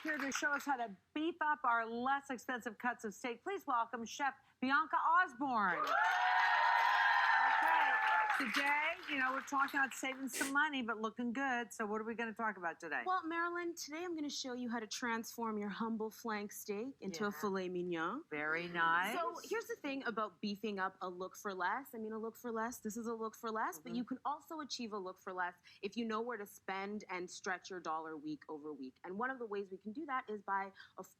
here to show us how to beef up our less expensive cuts of steak. Please welcome Chef Bianca Osbourne. Okay, today, we're talking about saving some money, but looking good. So what are we going to talk about today? Well, Marilyn, today I'm going to show you how to transform your humble flank steak into a filet mignon. Very nice. So here's the thing about beefing up a look for less. I mean, a look for less, this is a look for less, but you can also achieve a look for less if you know where to spend and stretch your dollar week over week. And one of the ways we can do that is by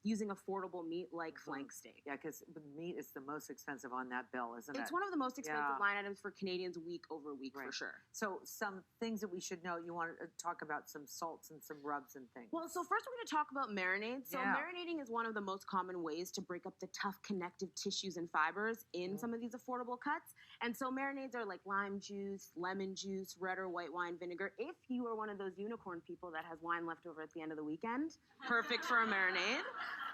using affordable meat like flank steak. Yeah, because meat is the most expensive on that bill, isn't it? It's one of the most expensive line items for Canadians week over week, for sure. So some things that we should know, you want to talk about some salts and some rubs and things. Well, so first we're going to talk about marinade. So marinating is one of the most common ways to break up the tough connective tissues and fibers in some of these affordable cuts. And so marinades are like lime juice, lemon juice, red or white wine vinegar. If you are one of those unicorn people that has wine left over at the end of the weekend, perfect for a marinade.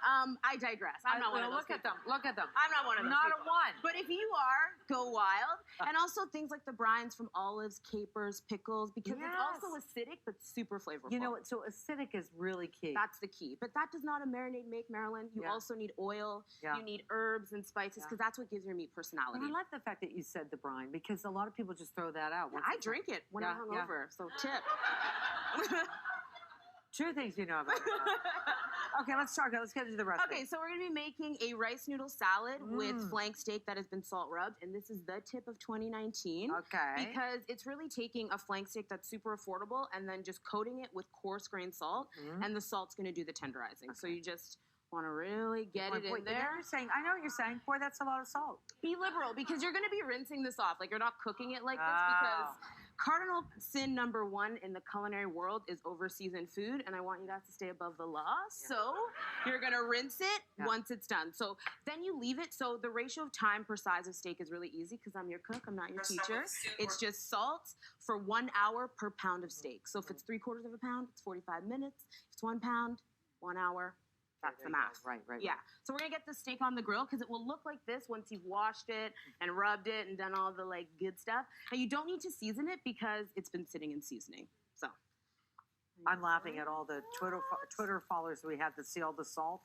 I digress. I'm not one of those Look at them. Look at them. I'm not one of those Not people. a one. But if you are, go wild. And also things like the brines from olives, capers, pickles, because it's also acidic but super flavorful. You know what? So acidic is really key. That's the key. But that does not a marinade make, Marilyn. You also need oil. You need herbs and spices because that's what gives your meat personality. And I like the fact that you said the brine because a lot of people just throw that out. I drink it when I'm hungover. So tip. Two things you know about it. Okay, let's get into the recipe. Okay, so we're going to be making a rice noodle salad with flank steak that has been salt rubbed, and this is the tip of 2019. Okay. Because it's really taking a flank steak that's super affordable and then just coating it with coarse grained salt, and the salt's going to do the tenderizing. Okay. So you just want to really get it in there. I know what you're saying. Boy, that's a lot of salt. Be liberal because you're going to be rinsing this off. Like you're not cooking it like this because cardinal sin number 1 in the culinary world is over-seasoned food, and I want you guys to stay above the law. So you're going to rinse it once it's done. So then you leave it. So the ratio of time per size of steak is really easy because I'm your cook. I'm not your teacher. It's just salt for 1 hour per pound of steak. So if it's 3/4 of a pound, it's 45 minutes. If it's 1 pound, 1 hour. That's the math. Right. Yeah. So we're going to get the steak on the grill because it will look like this once you've washed it and rubbed it and done all the good stuff. And you don't need to season it because it's been sitting in seasoning. So I'm laughing at all the Twitter followers we have that see all the salt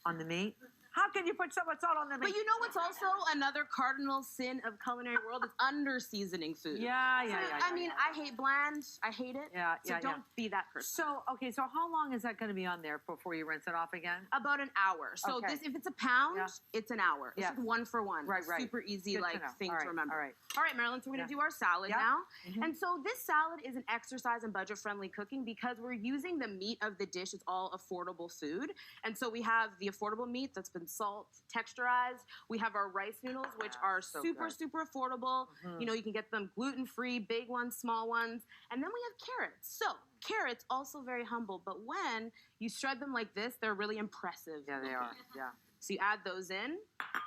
on the meat. How can you put so much salt on the meat? But you know what's also another cardinal sin of culinary world is under-seasoning food. I mean, I hate bland. I hate it. So don't be that person. So how long is that going to be on there before you rinse it off again? About an hour. So if it's a pound, it's an hour. It's just 1 for 1. Right. Super easy thing to remember. All right, Marilyn, so we're going to do our salad now. And so this salad is an exercise in budget-friendly cooking because we're using the meat of the dish. It's all affordable food. And so we have the affordable meat that's been salt texturized. We have our rice noodles, which are super affordable. You can get them gluten-free, big ones, small ones. And then we have carrots. So carrots, also very humble, but when you shred them like this, they're really impressive. Yeah, they are. Yeah. So you add those in,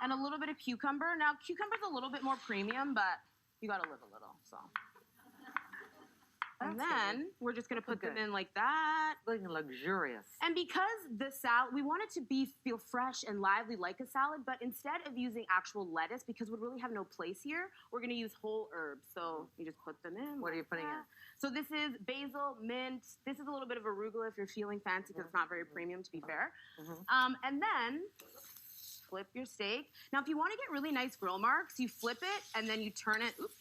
and a little bit of cucumber. Now, cucumber's a little bit more premium, but you gotta live a little, so. And then we're just going to put them in like that. Looking luxurious. And because the salad, we want it to feel fresh and lively like a salad, but instead of using actual lettuce, because we really have no place here, we're going to use whole herbs. So you just put them in. What are you putting in? So this is basil, mint. This is a little bit of arugula if you're feeling fancy because it's not very premium, to be fair. And then flip your steak. Now, if you want to get really nice grill marks, you flip it and then you turn it. Oops.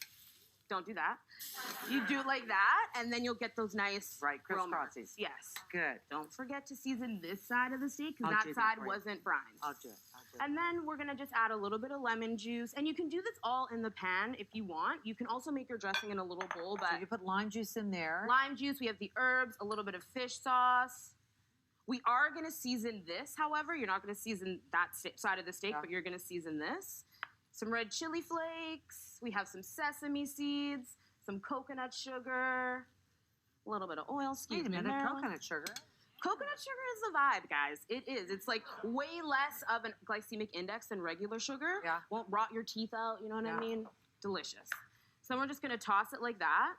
Don't do that. You do it like that, and then you'll get those nice grill marks. Yes. Good. Don't forget to season this side of the steak because that side wasn't brined. I'll do it. And then we're going to just add a little bit of lemon juice. And you can do this all in the pan if you want. You can also make your dressing in a little bowl. But so you put lime juice in there. Lime juice. We have the herbs, a little bit of fish sauce. We are going to season this, however. You're not going to season that side of the steak, but you're going to season this. Some red chili flakes. We have some sesame seeds, some coconut sugar, a little bit of oil. Excuse me, coconut sugar. Coconut sugar is the vibe, guys. It is. It's like way less of a glycemic index than regular sugar. Yeah. Won't rot your teeth out, you know what I mean? Delicious. So we're just going to toss it like that.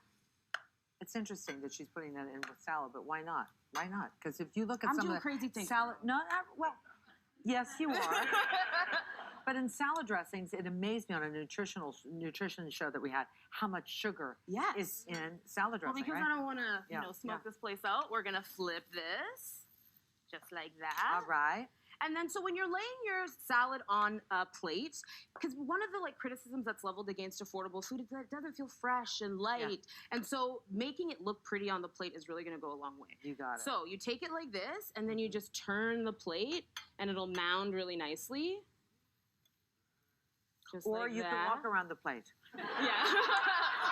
It's interesting that she's putting that in with salad, but why not? Why not? Because if you look at some of the crazy things. Salad, yes, you are. But in salad dressings, it amazed me on a nutrition show that we had how much sugar is in salad dressing. Well, because I don't want to smoke this place out, we're going to flip this just like that. All right. And then, so when you're laying your salad on a plate, because one of the like criticisms that's leveled against affordable food is that it doesn't feel fresh and light. Yeah. And so making it look pretty on the plate is really going to go a long way. You got it. So you take it like this, and then you just turn the plate, and it'll mound really nicely. Just or like you that. can walk around the plate. Yeah.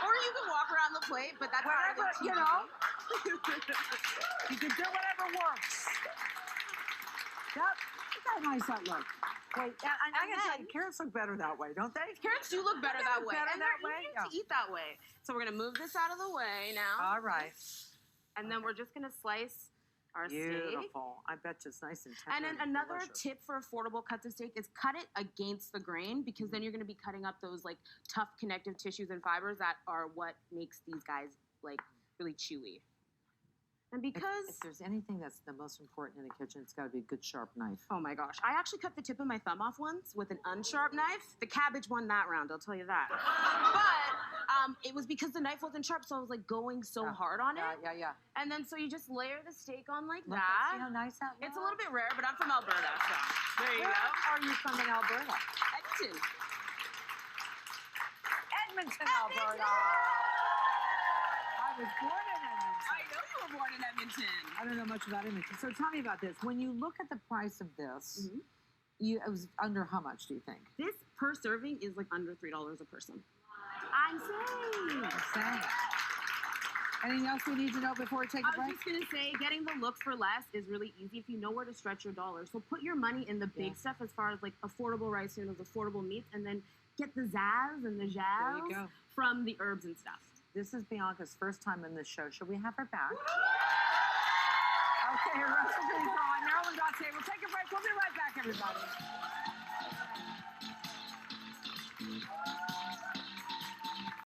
Or you can walk around the plate, but that's Whatever, not you know. You can do whatever works. Yep. Look how nice that looks. Wait, I gotta tell you, carrots look better that way, don't they? Carrots do look better that way. Better And that they're way? easier Yeah. to eat that way. So we're gonna move this out of the way now. All right. And then we're just gonna slice our steak. Beautiful. I bet you it's nice and tender. And then and another delicious. tip for affordable cuts of steak is cut it against the grain, because then you're gonna be cutting up those like tough connective tissues and fibers that are what makes these guys like really chewy. And because If there's anything that's the most important in the kitchen, it's got to be a good sharp knife. oh my gosh, I actually cut the tip of my thumb off once with an unsharp knife. The cabbage won that round, I'll tell you that. But it was because the knife wasn't sharp, so I was like going so hard on it. Yeah. And then so you just layer the steak on like Look, that. see how nice that looks? It's a little bit rare, but I'm from Alberta, so there you Where go. are you from in Alberta? Edmonton. Edmonton, Alberta. I was born in Edmonton. I know you were born in Edmonton. I don't know much about Edmonton. So tell me about this. When you look at the price of this, it was under how much, do you think? This per serving is like under $3 a person. I'm saying. Anything else we need to know before we take a I was break? just going to say, getting the looks for less is really easy if you know where to stretch your dollar. So put your money in the big stuff as far as like affordable rice noodles, affordable meats, and then get the zazz and the There you jazz go. from the herbs and stuff. This is Bianca's first time in this show. Should we have her back? Okay, her recipes are on Maryland.ca. We'll take a break. We'll be right back, everybody.